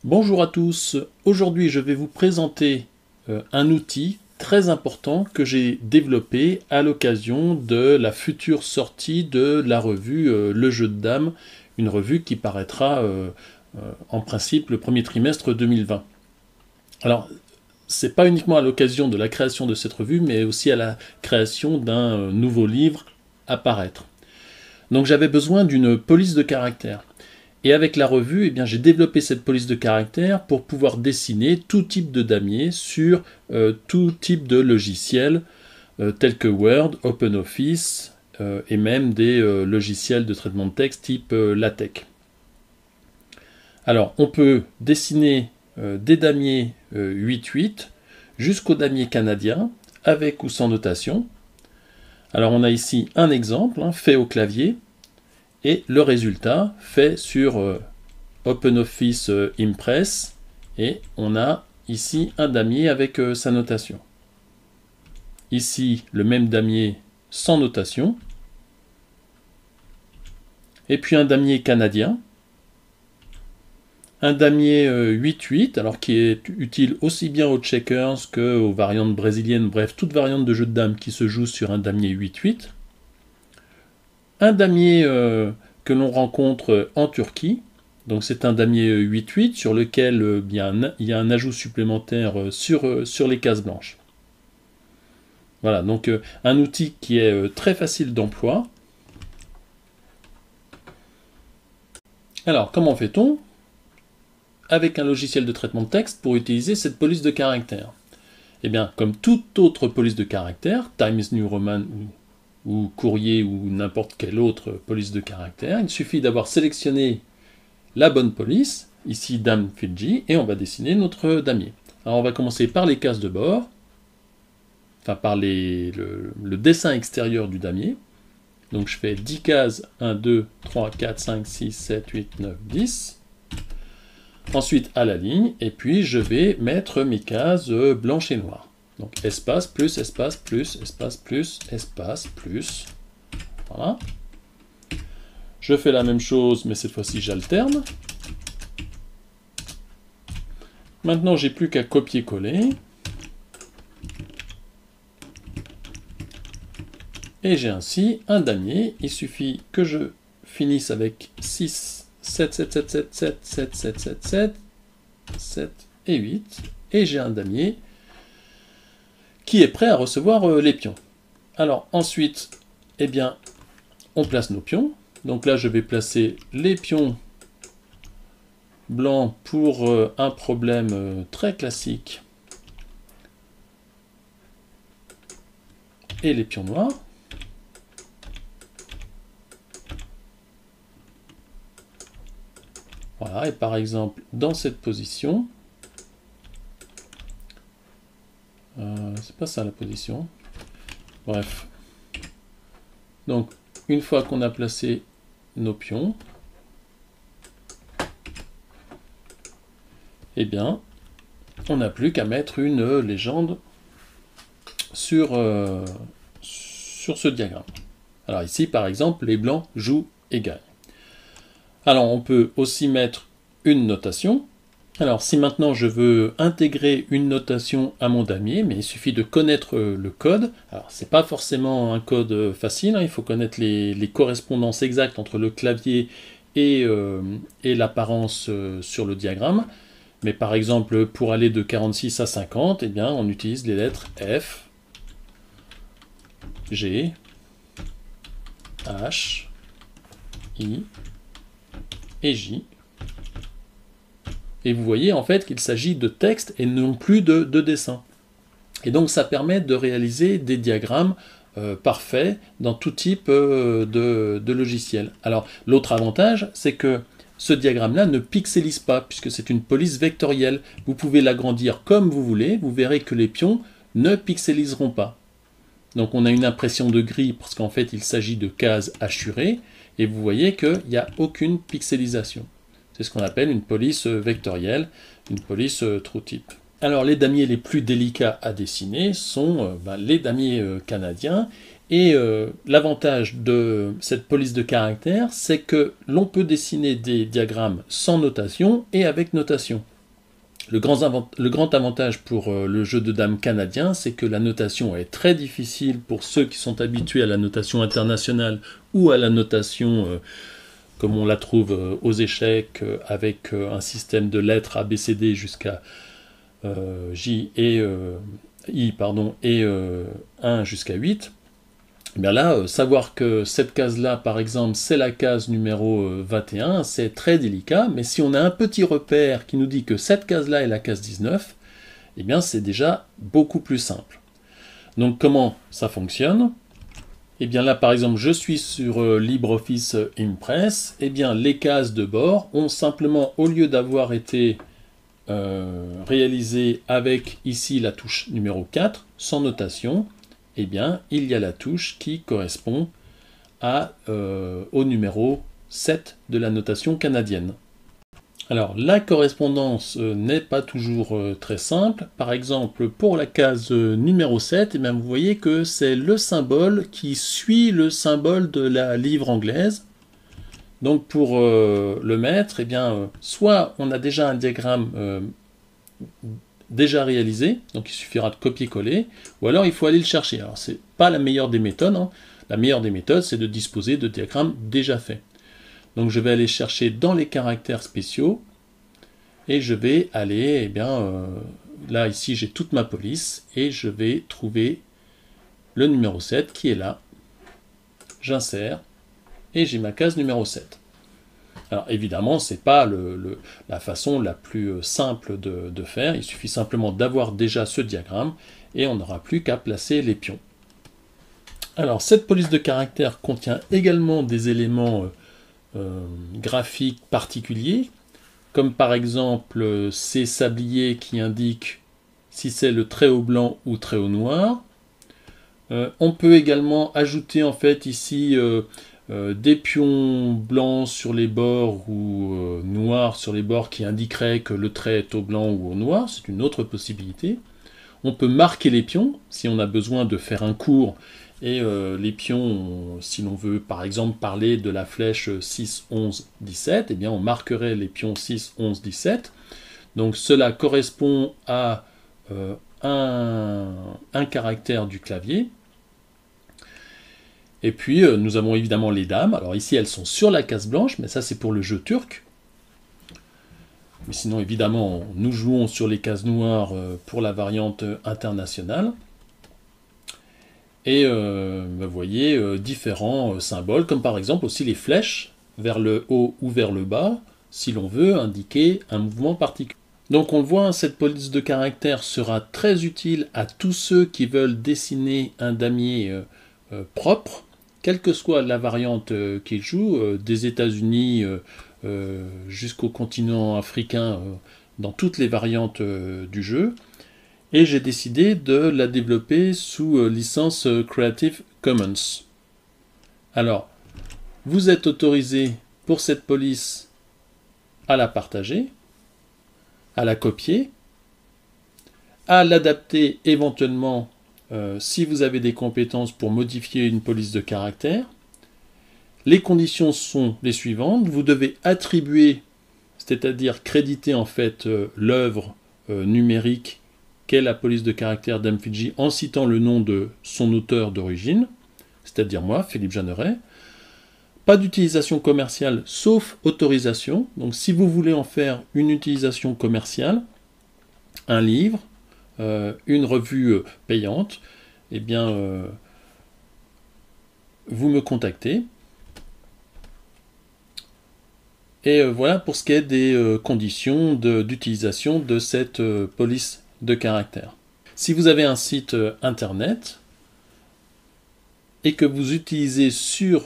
Bonjour à tous, aujourd'hui je vais vous présenter un outil très important que j'ai développé à l'occasion de la future sortie de la revue Le Jeu de Dames, une revue qui paraîtra en principe le premier trimestre 2020. Alors, c'est pas uniquement à l'occasion de la création de cette revue, mais aussi à la création d'un nouveau livre à paraître. Donc j'avais besoin d'une police de caractère. Et avec la revue, j'ai développé cette police de caractère pour pouvoir dessiner tout type de damier sur tout type de logiciels tels que Word, OpenOffice et même des logiciels de traitement de texte type LaTeX. Alors, on peut dessiner des damiers 8-8 jusqu'aux damiers canadiens avec ou sans notation. Alors, on a ici un exemple fait au clavier. Et le résultat fait sur OpenOffice Impress, et on a ici un damier avec sa notation. Ici, le même damier sans notation. Et puis un damier canadien. Un damier 8-8, alors qui est utile aussi bien aux checkers qu'aux variantes brésiliennes, bref, toute variante de jeu de dames qui se joue sur un damier 8-8. Un damier que l'on rencontre en Turquie, donc c'est un damier 8-8 sur lequel il y a un ajout supplémentaire sur les cases blanches. Voilà, donc un outil qui est très facile d'emploi. Alors, comment fait-on avec un logiciel de traitement de texte pour utiliser cette police de caractère? Eh bien, comme toute autre police de caractère, Times New Roman ou Courrier ou n'importe quelle autre police de caractère, il suffit d'avoir sélectionné la bonne police, ici Dame Fidji, et on va dessiner notre damier. Alors on va commencer par les cases de bord, enfin par le dessin extérieur du damier. Donc je fais 10 cases, 1, 2, 3, 4, 5, 6, 7, 8, 9, 10. Ensuite à la ligne, et puis je vais mettre mes cases blanches et noires. Donc espace, plus, espace, plus, espace, plus, espace, plus. Voilà. Je fais la même chose, mais cette fois-ci j'alterne. Maintenant, j'ai plus qu'à copier-coller. Et j'ai ainsi un damier. Il suffit que je finisse avec 6, 7, 7, 7, 7, 7, 7, 7, 7, 7, 7 et 8. Et j'ai un damier qui est prêt à recevoir les pions. Alors ensuite, on place nos pions. Donc là, je vais placer les pions blancs pour un problème très classique. Et les pions noirs. Voilà, et par exemple, dans cette position, c'est pas ça la position. Bref. Donc, une fois qu'on a placé nos pions, on n'a plus qu'à mettre une légende sur ce diagramme. Alors ici, par exemple, les blancs jouent et gagnent. Alors, on peut aussi mettre une notation. Alors, si maintenant je veux intégrer une notation à mon damier, mais il suffit de connaître le code. Alors, c'est pas forcément un code facile, il faut connaître les correspondances exactes entre le clavier et l'apparence sur le diagramme. Mais par exemple, pour aller de 46 à 50, on utilise les lettres F, G, H, I et J. Et vous voyez en fait qu'il s'agit de texte et non plus de dessin. Et donc ça permet de réaliser des diagrammes parfaits dans tout type de logiciel. Alors l'autre avantage, c'est que ce diagramme-là ne pixelise pas, puisque c'est une police vectorielle. Vous pouvez l'agrandir comme vous voulez, vous verrez que les pions ne pixeliseront pas. Donc on a une impression de gris, parce qu'en fait il s'agit de cases hachurées, et vous voyez qu'il n'y a aucune pixelisation. C'est ce qu'on appelle une police vectorielle, une police TrueType. Alors les damiers les plus délicats à dessiner sont les damiers canadiens. Et l'avantage de cette police de caractère, c'est que l'on peut dessiner des diagrammes sans notation et avec notation. Le grand avantage pour le jeu de dames canadien, c'est que la notation est très difficile pour ceux qui sont habitués à la notation internationale ou à la notation comme on la trouve aux échecs avec un système de lettres A, B, C, D jusqu'à J et I, pardon, et 1 jusqu'à 8. Bien là, savoir que cette case-là, par exemple, c'est la case numéro 21, c'est très délicat, mais si on a un petit repère qui nous dit que cette case-là est la case 19, eh bien c'est déjà beaucoup plus simple. Donc comment ça fonctionne? Eh bien là, par exemple, je suis sur LibreOffice Impress, eh bien les cases de bord ont simplement, au lieu d'avoir été réalisées avec ici la touche numéro 4, sans notation, eh bien, il y a la touche qui correspond au numéro 7 de la notation canadienne. Alors, la correspondance n'est pas toujours très simple. Par exemple, pour la case numéro 7, eh bien, vous voyez que c'est le symbole qui suit le symbole de la livre anglaise. Donc, pour le mettre, eh bien, soit on a déjà un diagramme déjà réalisé, donc il suffira de copier-coller, ou alors il faut aller le chercher. Alors c'est pas la meilleure des méthodes, hein. La meilleure des méthodes c'est de disposer de diagrammes déjà faits. Donc je vais aller chercher dans les caractères spéciaux, et je vais aller, eh bien, là ici j'ai toute ma police, et je vais trouver le numéro 7 qui est là, j'insère, et j'ai ma case numéro 7. Alors évidemment, ce n'est pas la façon la plus simple de faire, il suffit simplement d'avoir déjà ce diagramme et on n'aura plus qu'à placer les pions. Alors cette police de caractère contient également des éléments graphiques particuliers, comme par exemple ces sabliers qui indiquent si c'est le trait au blanc ou trait au noir. On peut également ajouter en fait ici des pions blancs sur les bords ou noirs sur les bords qui indiqueraient que le trait est au blanc ou au noir, c'est une autre possibilité. On peut marquer les pions si on a besoin de faire un cours et les pions, si l'on veut par exemple parler de la flèche 6, 11, 17, eh bien on marquerait les pions 6, 11, 17. Donc cela correspond à un caractère du clavier. Et puis, nous avons évidemment les dames. Alors ici, elles sont sur la case blanche, mais ça, c'est pour le jeu turc. Mais sinon, évidemment, nous jouons sur les cases noires pour la variante internationale. Et vous voyez différents symboles, comme par exemple aussi les flèches vers le haut ou vers le bas, si l'on veut indiquer un mouvement particulier. Donc on le voit, cette police de caractère sera très utile à tous ceux qui veulent dessiner un damier propre, quelle que soit la variante qu'ils jouent, des États-Unis jusqu'au continent africain, dans toutes les variantes du jeu. Et j'ai décidé de la développer sous licence Creative Commons. Alors, vous êtes autorisé pour cette police à la partager, à la copier, à l'adapter éventuellement si vous avez des compétences pour modifier une police de caractère. Les conditions sont les suivantes. Vous devez attribuer, c'est-à-dire créditer en fait l'œuvre numérique qu'est la police de caractère d'Amfiji en citant le nom de son auteur d'origine, c'est-à-dire moi, Philippe Jeanneret. Pas d'utilisation commerciale sauf autorisation. Donc si vous voulez en faire une utilisation commerciale, un livre, une revue payante, eh bien vous me contactez. Et voilà pour ce qui est des conditions d'utilisation de cette police de caractère. Si vous avez un site internet et que vous utilisez sur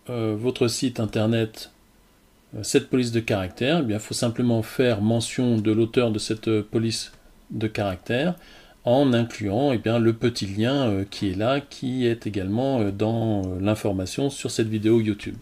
votre site internet cette police de caractère, eh bien, il faut simplement faire mention de l'auteur de cette police de caractère en incluant eh bien, le petit lien qui est là, qui est également dans l'information sur cette vidéo YouTube.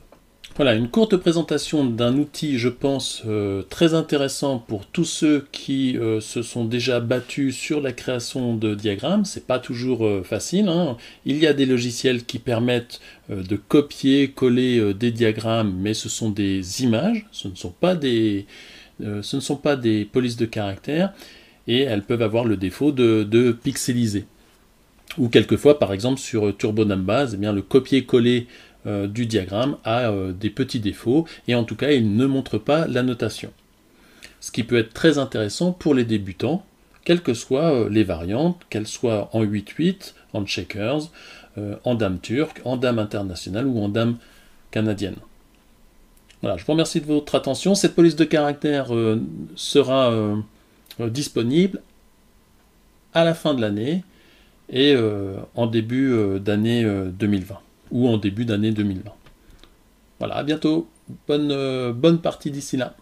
Voilà, une courte présentation d'un outil, je pense, très intéressant pour tous ceux qui se sont déjà battus sur la création de diagrammes. C'est pas toujours facile, hein. Il y a des logiciels qui permettent de copier, coller des diagrammes, mais ce sont des images, ce ne sont pas des Ce ne sont pas des polices de caractère et elles peuvent avoir le défaut de pixeliser. Ou quelquefois, par exemple, sur Turbo Numbers, eh bien, le copier-coller du diagramme a des petits défauts et en tout cas, il ne montre pas la notation. Ce qui peut être très intéressant pour les débutants, quelles que soient les variantes, qu'elles soient en 8-8, en checkers, en dame turque, en dame internationale ou en dame canadienne. Voilà, je vous remercie de votre attention. Cette police de caractère sera disponible à la fin de l'année et en début d'année 2020 ou en début d'année 2020. Voilà, à bientôt. Bonne partie d'ici là.